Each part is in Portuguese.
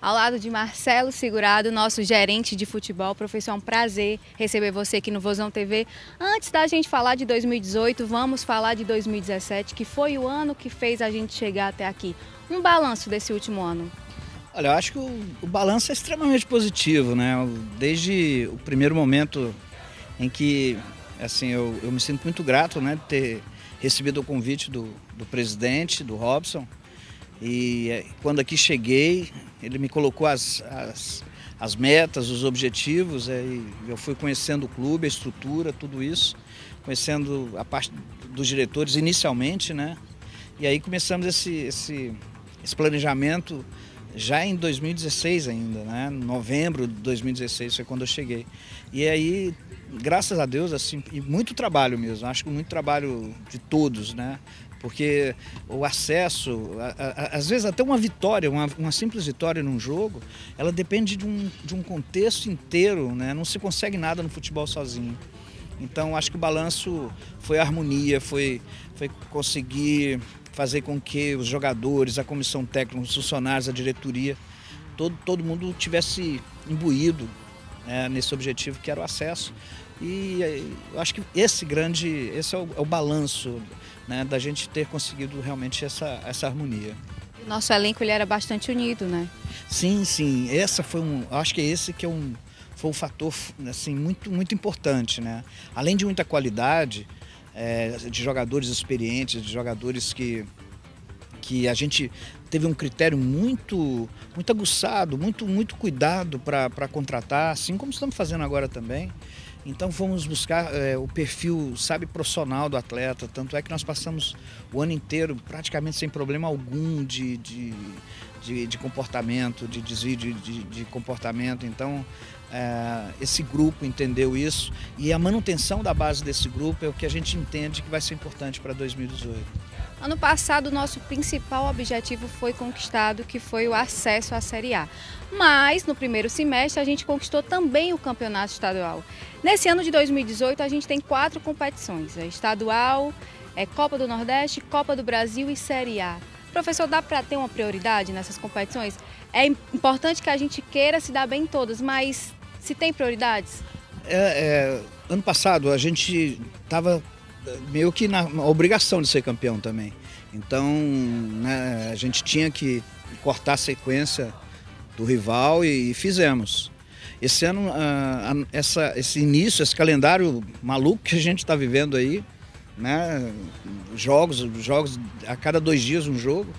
ao lado de Marcelo Segurado, nosso gerente de futebol. Professor, é um prazer receber você aqui no Vozão TV. Antes da gente falar de 2018, vamos falar de 2017, que foi o ano que fez a gente chegar até aqui. Um balanço desse último ano. Olha, eu acho que o balanço é extremamente positivo, né? Desde o primeiro momento em que, assim, eu me sinto muito grato, né, de ter recebido o convite do presidente, do Robson. E quando aqui cheguei, ele me colocou as metas, os objetivos, e eu fui conhecendo o clube, a estrutura, tudo isso, conhecendo a parte dos diretores inicialmente, né? E aí começamos esse planejamento já em 2016 ainda, né? Novembro de 2016 foi quando eu cheguei. E aí, graças a Deus, assim, e muito trabalho mesmo, acho que muito trabalho de todos, né? Porque o acesso, às vezes até uma vitória, uma simples vitória num jogo, ela depende de um contexto inteiro, né? Não se consegue nada no futebol sozinho. Então acho que o balanço foi a harmonia, foi conseguir fazer com que os jogadores, a comissão técnica, os funcionários, a diretoria, todo mundo tivesse imbuído, né, nesse objetivo que era o acesso. E eu acho que esse é o balanço, né, da gente ter conseguido realmente essa harmonia. O nosso elenco ele era bastante unido, né? Sim, acho que esse que foi um fator, assim, muito importante, né? Além de muita qualidade, de jogadores experientes, de jogadores que a gente teve um critério muito aguçado, muito cuidado para contratar, assim como estamos fazendo agora também. Então fomos buscar o perfil, sabe, profissional do atleta, tanto é que nós passamos o ano inteiro praticamente sem problema algum de comportamento, de desvio de comportamento. Então esse grupo entendeu isso e a manutenção da base desse grupo é o que a gente entende que vai ser importante para 2018. Ano passado, o nosso principal objetivo foi conquistado, que foi o acesso à Série A. Mas, no primeiro semestre, a gente conquistou também o campeonato estadual. Nesse ano de 2018, a gente tem 4 competições. Estadual, Copa do Nordeste, Copa do Brasil e Série A. Professor, dá para ter uma prioridade nessas competições? É importante que a gente queira se dar bem em todas, mas se tem prioridades? Ano passado, a gente estava meio que na obrigação de ser campeão também. Então, né, a gente tinha que cortar a sequência do rival e fizemos. Esse ano, esse início, esse calendário maluco que a gente está vivendo aí, né, jogos a cada 2 dias um jogo,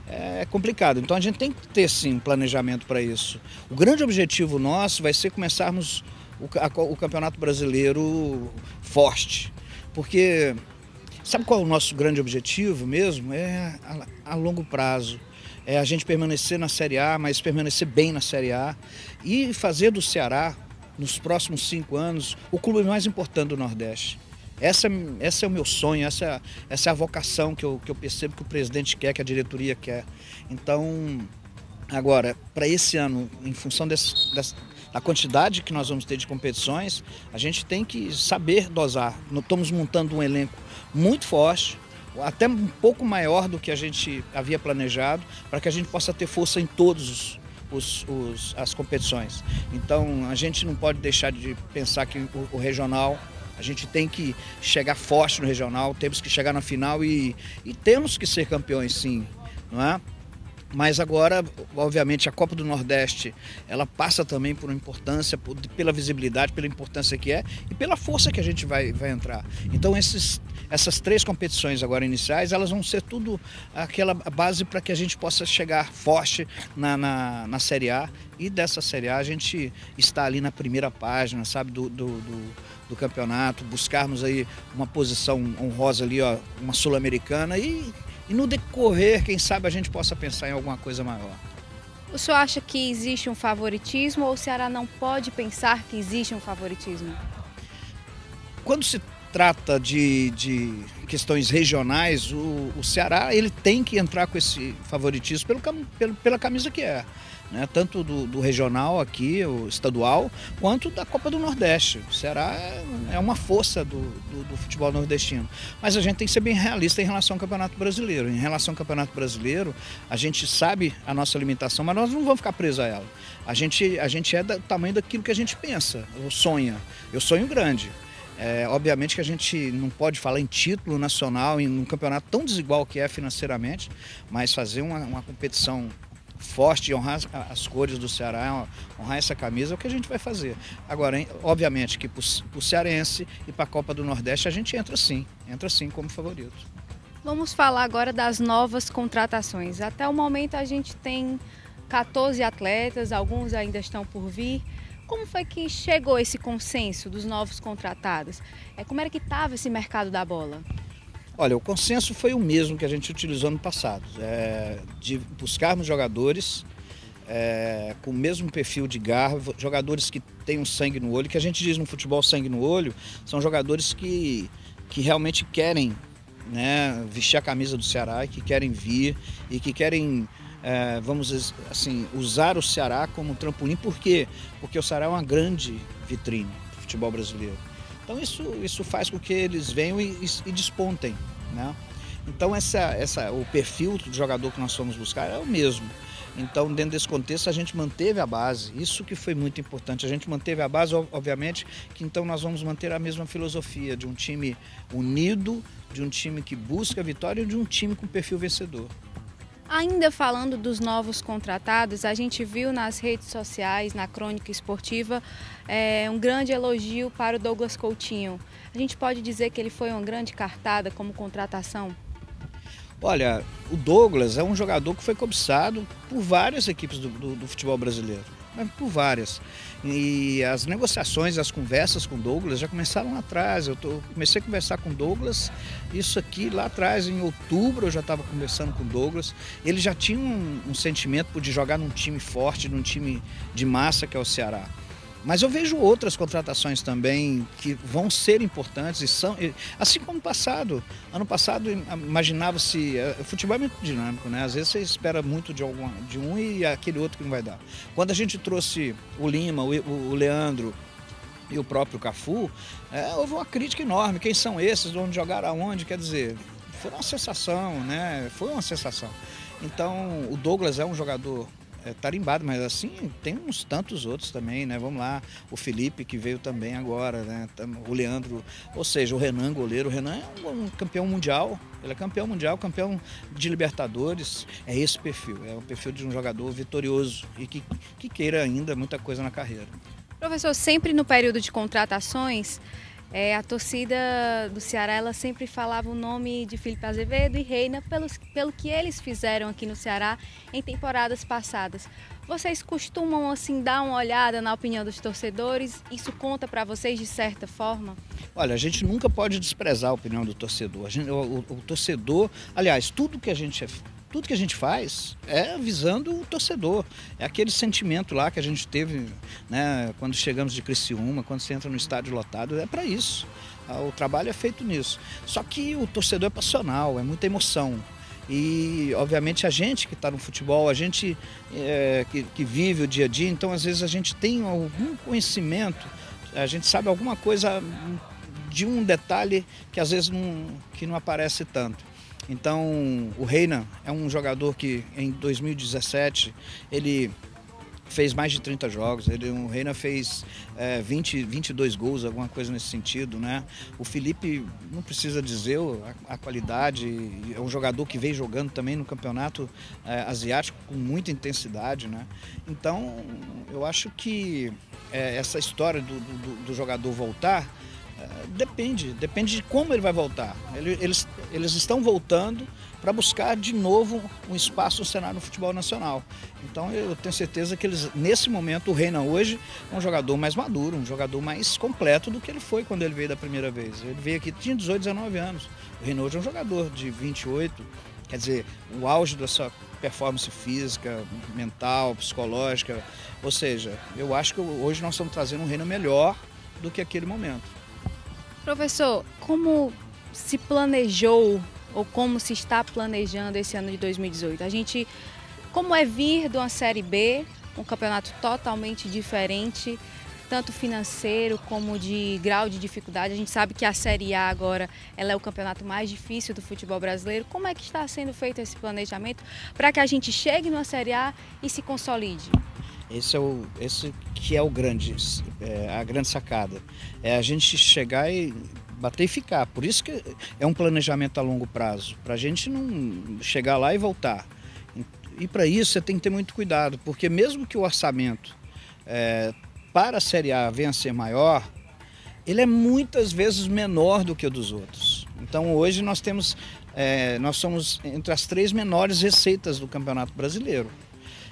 é complicado. Então a gente tem que ter sim planejamento para isso. O grande objetivo nosso vai ser começarmos o Campeonato Brasileiro forte. Porque sabe qual é o nosso grande objetivo mesmo? É a longo prazo. É a gente permanecer na Série A, mas permanecer bem na Série A e fazer do Ceará, nos próximos 5 anos, o clube mais importante do Nordeste. Esse é o meu sonho, essa é a vocação que eu percebo que o presidente quer, que a diretoria quer. Então, agora, para esse ano, em função da quantidade que nós vamos ter de competições, a gente tem que saber dosar. Nós estamos montando um elenco muito forte, até um pouco maior do que a gente havia planejado, para que a gente possa ter força em todas as competições. Então a gente não pode deixar de pensar que o regional, a gente tem que chegar forte no regional, temos que chegar na final e temos que ser campeões sim, não é? Mas agora, obviamente, a Copa do Nordeste, ela passa também por uma importância, pela visibilidade, pela importância que é e pela força que a gente vai entrar. Então essas 3 competições agora iniciais, elas vão ser tudo aquela base para que a gente possa chegar forte na Série A. E dessa Série A a gente está ali na primeira página, sabe, do campeonato, buscarmos aí uma posição honrosa ali, ó, uma sul-americana e no decorrer, quem sabe a gente possa pensar em alguma coisa maior. O senhor acha que existe um favoritismo ou o Ceará não pode pensar que existe um favoritismo? Quando se trata de questões regionais, o Ceará ele tem que entrar com esse favoritismo pela camisa que é. Né, tanto do regional aqui, o estadual, quanto da Copa do Nordeste. O Ceará é uma força do futebol nordestino. Mas a gente tem que ser bem realista em relação ao Campeonato Brasileiro. Em relação ao Campeonato Brasileiro, a gente sabe a nossa limitação, mas nós não vamos ficar presos a ela. A gente é do tamanho daquilo que a gente pensa, ou sonha. Eu sonho grande. Obviamente que a gente não pode falar em título nacional, em um campeonato tão desigual que é financeiramente, mas fazer uma competição forte, honrar as cores do Ceará, honrar essa camisa é o que a gente vai fazer. Agora, obviamente que para o cearense e para a Copa do Nordeste a gente entra sim como favorito. Vamos falar agora das novas contratações. Até o momento a gente tem 14 atletas, alguns ainda estão por vir. Como foi que chegou esse consenso dos novos contratados? Como era que estava esse mercado da bola? Olha, o consenso foi o mesmo que a gente utilizou no passado, de buscarmos jogadores com o mesmo perfil de garra, jogadores que têm um sangue no olho, que a gente diz no futebol sangue no olho, são jogadores que realmente querem, né, vestir a camisa do Ceará, que querem vir e que querem, vamos dizer assim, usar o Ceará como trampolim. Por quê? Porque o Ceará é uma grande vitrine do futebol brasileiro. Então isso faz com que eles venham e despontem, né? Então o perfil do jogador que nós fomos buscar é o mesmo. Então dentro desse contexto a gente manteve a base, isso que foi muito importante. A gente manteve a base, obviamente, que então nós vamos manter a mesma filosofia de um time unido, de um time que busca a vitória e de um time com perfil vencedor. Ainda falando dos novos contratados, a gente viu nas redes sociais, na crônica esportiva, um grande elogio para o Douglas Coutinho. A gente pode dizer que ele foi uma grande cartada como contratação? Olha, o Douglas é um jogador que foi cobiçado por várias equipes do futebol brasileiro, por várias. E as negociações, as conversas com o Douglas já começaram lá atrás. Comecei a conversar com o Douglas, isso aqui lá atrás, em outubro eu já estava conversando com o Douglas. Ele já tinha um sentimento de jogar num time forte, num time de massa que é o Ceará. Mas eu vejo outras contratações também que vão ser importantes e são, assim como ano passado imaginava-se, o futebol é muito dinâmico, né? Às vezes você espera muito de um e aquele outro que não vai dar. Quando a gente trouxe o Lima, o Leandro e o próprio Cafu, houve uma crítica enorme. Quem são esses? Onde jogaram aonde? Quer dizer, foi uma sensação, né? Foi uma sensação. Então o Douglas é um jogador tarimbado, mas assim tem uns tantos outros também, né? Vamos lá, o Felipe que veio também agora, né? O Leandro, ou seja, o Renan, goleiro. O Renan é um campeão mundial, ele é campeão mundial, campeão de Libertadores. É esse perfil, é o perfil de um jogador vitorioso e que queira ainda muita coisa na carreira. Professor, sempre no período de contratações, a torcida do Ceará ela sempre falava o nome de Felipe Azevedo e Reina pelo que eles fizeram aqui no Ceará em temporadas passadas. Vocês costumam assim dar uma olhada na opinião dos torcedores? Isso conta para vocês de certa forma? Olha, a gente nunca pode desprezar a opinião do torcedor. O torcedor, aliás, tudo que a gente faz é visando o torcedor. É aquele sentimento lá que a gente teve, né, quando chegamos de Criciúma, quando você entra no estádio lotado, é para isso. O trabalho é feito nisso. Só que o torcedor é passional, é muita emoção. E, obviamente, a gente que está no futebol, a gente que vive o dia a dia, então, às vezes, a gente tem algum conhecimento, a gente sabe alguma coisa de um detalhe que, às vezes, não aparece tanto. Então, o Reina é um jogador que em 2017 ele fez mais de 30 jogos, o Reina fez 22 gols, alguma coisa nesse sentido, né? O Felipe, não precisa dizer a qualidade, é um jogador que vem jogando também no campeonato asiático com muita intensidade, né? Então, eu acho que essa história do jogador voltar, depende de como ele vai voltar. Eles estão voltando para buscar de novo um espaço no cenário do futebol nacional. Então eu tenho certeza que eles, nesse momento, o Reina hoje é um jogador mais maduro, um jogador mais completo do que ele foi quando ele veio da primeira vez. Ele veio aqui, tinha 18, 19 anos. O Reina hoje é um jogador de 28, quer dizer, o auge da sua performance física, mental, psicológica. Ou seja, eu acho que hoje nós estamos trazendo um Reina melhor do que aquele momento. Professor, como se planejou ou como se está planejando esse ano de 2018? Como é vir de uma Série B, um campeonato totalmente diferente, tanto financeiro como de grau de dificuldade? A gente sabe que a Série A agora ela é o campeonato mais difícil do futebol brasileiro. Como é que está sendo feito esse planejamento para que a gente chegue numa Série A e se consolide? Esse que é a grande sacada. É a gente chegar e bater e ficar. Por isso que é um planejamento a longo prazo, para a gente não chegar lá e voltar. E para isso você tem que ter muito cuidado, porque mesmo que o orçamento para a Série A venha a ser maior, ele é muitas vezes menor do que o dos outros. Então hoje nós somos entre as 3 menores receitas do Campeonato Brasileiro.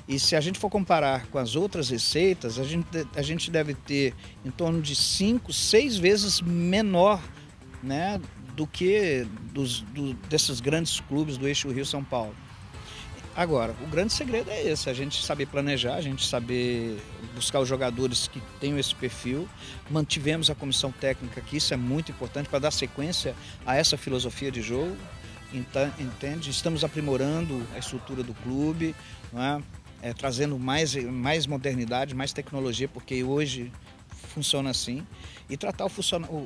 E se a gente for comparar com as outras receitas, a gente deve ter em torno de 5, 6 vezes menor, né, do que desses grandes clubes do eixo Rio-São Paulo. Agora, o grande segredo é esse, a gente saber planejar, a gente saber buscar os jogadores que tenham esse perfil. Mantivemos a comissão técnica aqui, isso é muito importante para dar sequência a essa filosofia de jogo, entende? Estamos aprimorando a estrutura do clube, não é? Trazendo mais modernidade, mais tecnologia, porque hoje funciona assim, e tratar o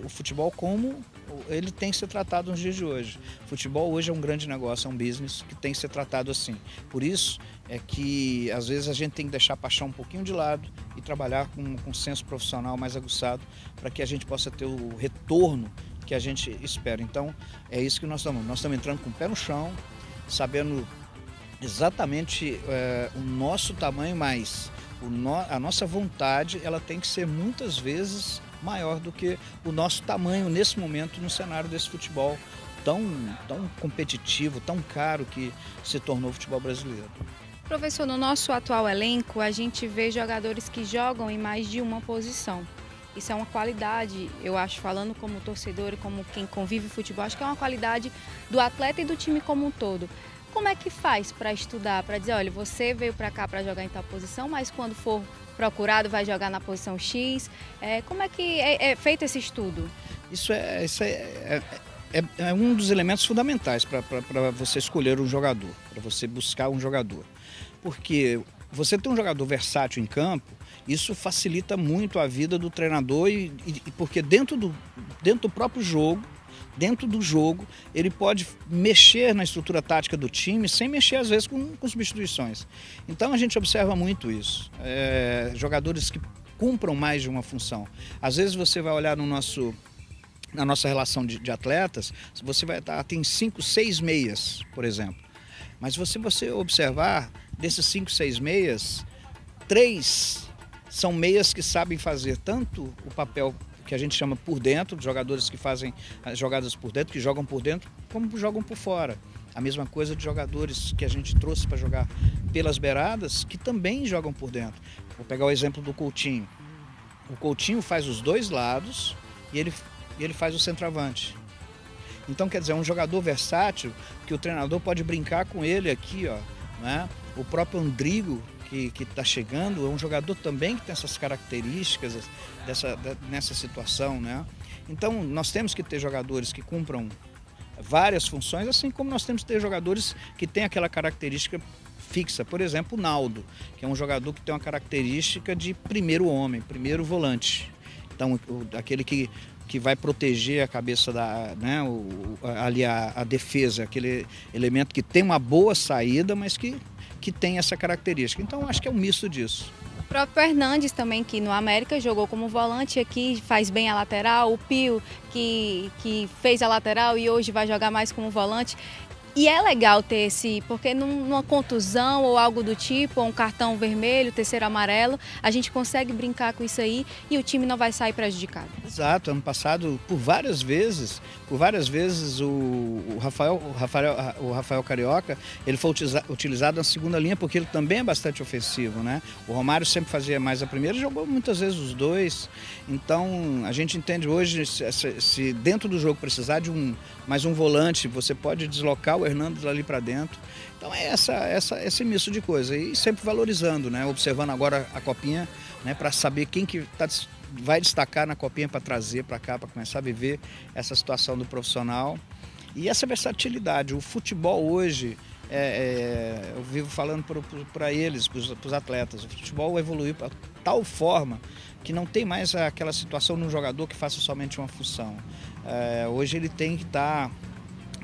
futebol como ele tem que ser tratado nos dias de hoje. O futebol hoje é um grande negócio, é um business que tem que ser tratado assim. Por isso é que às vezes a gente tem que deixar a paixão um pouquinho de lado e trabalhar com um senso profissional mais aguçado para que a gente possa ter o retorno que a gente espera. Então é isso que nós estamos entrando com o pé no chão, sabendo exatamente o nosso tamanho, mas a nossa vontade ela tem que ser muitas vezes maior do que o nosso tamanho nesse momento no cenário desse futebol tão competitivo, tão caro que se tornou o futebol brasileiro. Professor, no nosso atual elenco a gente vê jogadores que jogam em mais de uma posição. Isso é uma qualidade, eu acho, falando como torcedor e como quem convive futebol, acho que é uma qualidade do atleta e do time como um todo. Como é que faz para estudar, para dizer, olha, você veio para cá para jogar em tal posição, mas quando for procurado vai jogar na posição X? Como é que é feito esse estudo? Isso é um dos elementos fundamentais para você escolher um jogador, para você buscar um jogador. Porque você ter um jogador versátil em campo, isso facilita muito a vida do treinador porque dentro do próprio jogo, dentro do jogo, ele pode mexer na estrutura tática do time sem mexer, às vezes, com substituições. Então, a gente observa muito isso. Jogadores que cumpram mais de uma função. Às vezes, você vai olhar na nossa relação de atletas, você vai estar, tem 5, 6 meias, por exemplo. Mas se você observar, desses 5, 6 meias, 3 são meias que sabem fazer tanto o papel que a gente chama por dentro, jogadores que fazem as jogadas por dentro, que jogam por dentro, como jogam por fora. A mesma coisa de jogadores que a gente trouxe para jogar pelas beiradas, que também jogam por dentro. Vou pegar o exemplo do Coutinho. O Coutinho faz os 2 lados e ele faz o centroavante. Então, quer dizer, é um jogador versátil que o treinador pode brincar com ele aqui, ó, né? O próprio Andrigo, que está chegando, é um jogador também que tem essas características nessa situação, né? Então, nós temos que ter jogadores que cumpram várias funções, assim como nós temos que ter jogadores que têm aquela característica fixa. Por exemplo, o Naldo, que é um jogador que tem uma característica de primeiro homem, primeiro volante. Então, aquele que vai proteger a cabeça a defesa, aquele elemento que tem uma boa saída, mas que tem essa característica. Então, acho que é um misto disso. O próprio Hernandes também, que no América jogou como volante, aqui faz bem a lateral. O Pio, que fez a lateral e hoje vai jogar mais como volante. E é legal ter porque numa contusão ou algo do tipo, ou um cartão vermelho, terceiro amarelo, a gente consegue brincar com isso aí e o time não vai sair prejudicado. Exato, ano passado, por várias vezes o Rafael Carioca, ele foi utilizado na segunda linha porque ele também é bastante ofensivo, né? O Romário sempre fazia mais a primeira e jogou muitas vezes os 2. Então, a gente entende hoje, se dentro do jogo precisar de mais um volante, você pode deslocar o Hernandes ali para dentro. Então é esse misto de coisa e sempre valorizando, né? Observando agora a copinha, né? Para saber quem que está vai destacar na Copinha para trazer para cá, para começar a viver essa situação do profissional. E essa versatilidade, o futebol hoje, eu vivo falando para eles, para os atletas, o futebol evoluiu para tal forma que não tem mais aquela situação de um jogador que faça somente uma função. Hoje ele tem que estar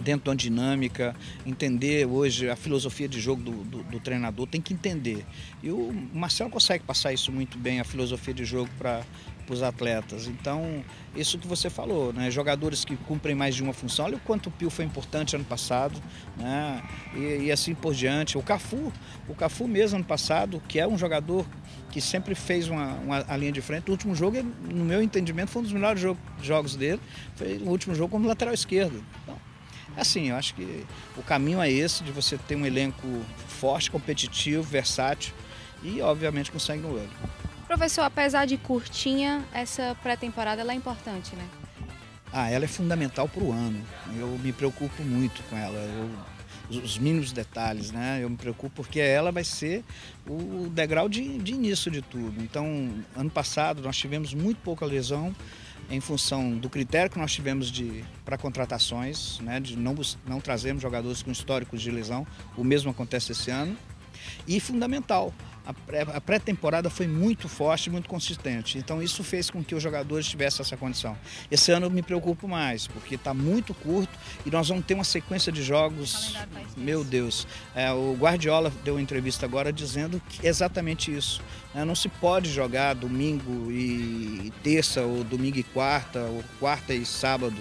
dentro de uma dinâmica, entender hoje a filosofia de jogo do treinador, tem que entender. E o Marcelo consegue passar isso muito bem, a filosofia de jogo para os atletas. Então, isso que você falou, né? Jogadores que cumprem mais de uma função, olha o quanto o Pio foi importante ano passado, né? E assim por diante. O Cafu mesmo ano passado, que é um jogador que sempre fez a linha de frente. O último jogo, no meu entendimento, foi um dos melhores jogos dele, foi o último jogo como lateral esquerdo. Então, assim, eu acho que o caminho é esse, de você ter um elenco forte, competitivo, versátil e, obviamente, com sangue no olho. Professor, apesar de curtinha, essa pré-temporada é importante, né? Ela é fundamental para o ano. Eu me preocupo muito com ela. Os mínimos detalhes, né? Eu me preocupo porque ela vai ser o degrau de início de tudo. Então, ano passado, nós tivemos muito pouca lesão, em função do critério que nós tivemos para contratações, né, de não trazermos jogadores com históricos de lesão. O mesmo acontece esse ano. E fundamental, a pré-temporada foi muito forte, muito consistente. Então isso fez com que os jogadores tivessem essa condição. Esse ano eu me preocupo mais, porque está muito curto e nós vamos ter uma sequência de jogos. Meu Deus, o Guardiola deu uma entrevista agora dizendo exatamente isso. Não se pode jogar domingo e terça, ou domingo e quarta, ou quarta e sábado.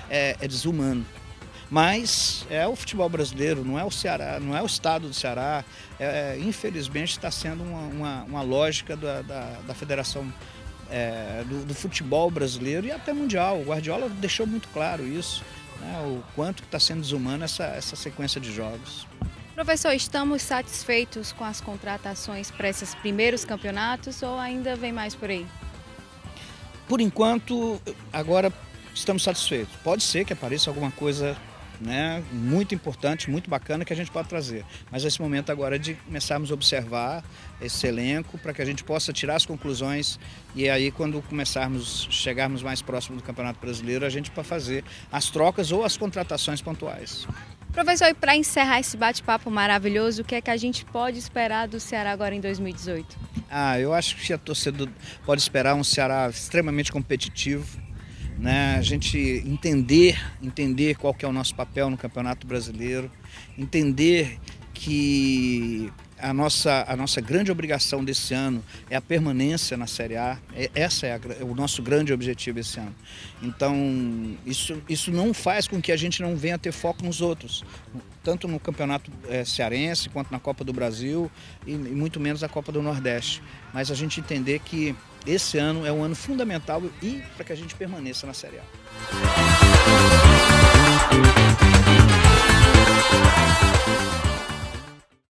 É desumano. Mas é o futebol brasileiro, não é o Ceará, não é o estado do Ceará. Infelizmente está sendo uma lógica da federação do futebol brasileiro e até mundial. O Guardiola deixou muito claro isso, né, o quanto está sendo desumano essa sequência de jogos. Professor, estamos satisfeitos com as contratações para esses primeiros campeonatos ou ainda vem mais por aí? Por enquanto, agora estamos satisfeitos. Pode ser que apareça alguma coisa, né, muito importante, muito bacana que a gente pode trazer. Mas esse momento agora é de começarmos a observar esse elenco para que a gente possa tirar as conclusões e aí quando chegarmos mais próximo do Campeonato Brasileiro, a gente pode fazer as trocas ou as contratações pontuais. Professor, e para encerrar esse bate-papo maravilhoso, o que é que a gente pode esperar do Ceará agora em 2018? Eu acho que a torcida pode esperar um Ceará extremamente competitivo, né? A gente entender qual que é o nosso papel no Campeonato Brasileiro, entender que a nossa grande obrigação desse ano é a permanência na Série A. Esse é o nosso grande objetivo esse ano. Então, isso não faz com que a gente não venha ter foco nos outros, tanto no Campeonato Cearense, quanto na Copa do Brasil e muito menos a Copa do Nordeste. Mas a gente entender que esse ano é um ano fundamental e para que a gente permaneça na Série A.